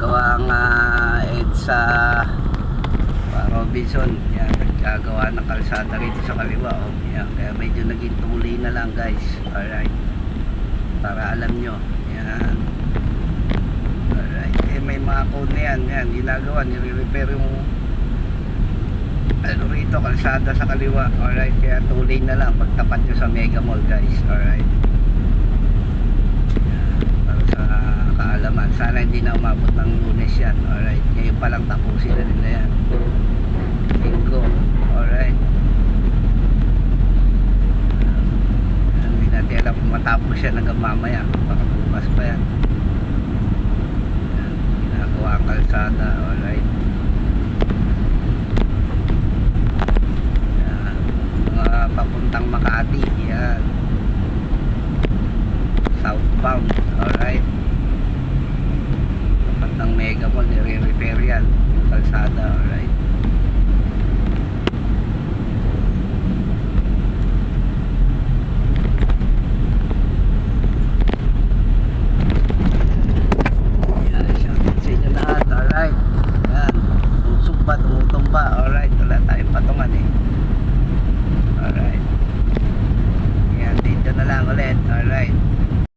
ginagawa ang EDSA Robinson. Yan, nagkagawa ng kalsada rito sa kaliwa. Oh. Yan, kaya medyo naging tuloy na lang guys. Alright, para alam nyo. Yan. Alright, may mga code na yan. Yan, ginagawa, nire-repair yung ano rito, kalsada sa kaliwa. Alright, kaya tuloy na lang pagtapat nyo sa Mega Mall guys. Alright, para sa kaalaman, sana hindi na umabot ng Lunes yan. Alright, ngayon palang tapusin na nila yan. Linggo. Alright, hindi natin alam kung matapos yan hanggang mamaya, baka bukas pa yan. Ginagawa ang kalsada. Alright, papuntang Makati. Yan, southbound. Alright, papuntang Mega Mall, nire-repair yan yung kalsada. Alright, yan, shoutout sa inyo lahat. Alright, yan, tumsumba, tumutumba. Alright, wala tayong patungan eh. Alright, yan, dito na lang ulit. Alright.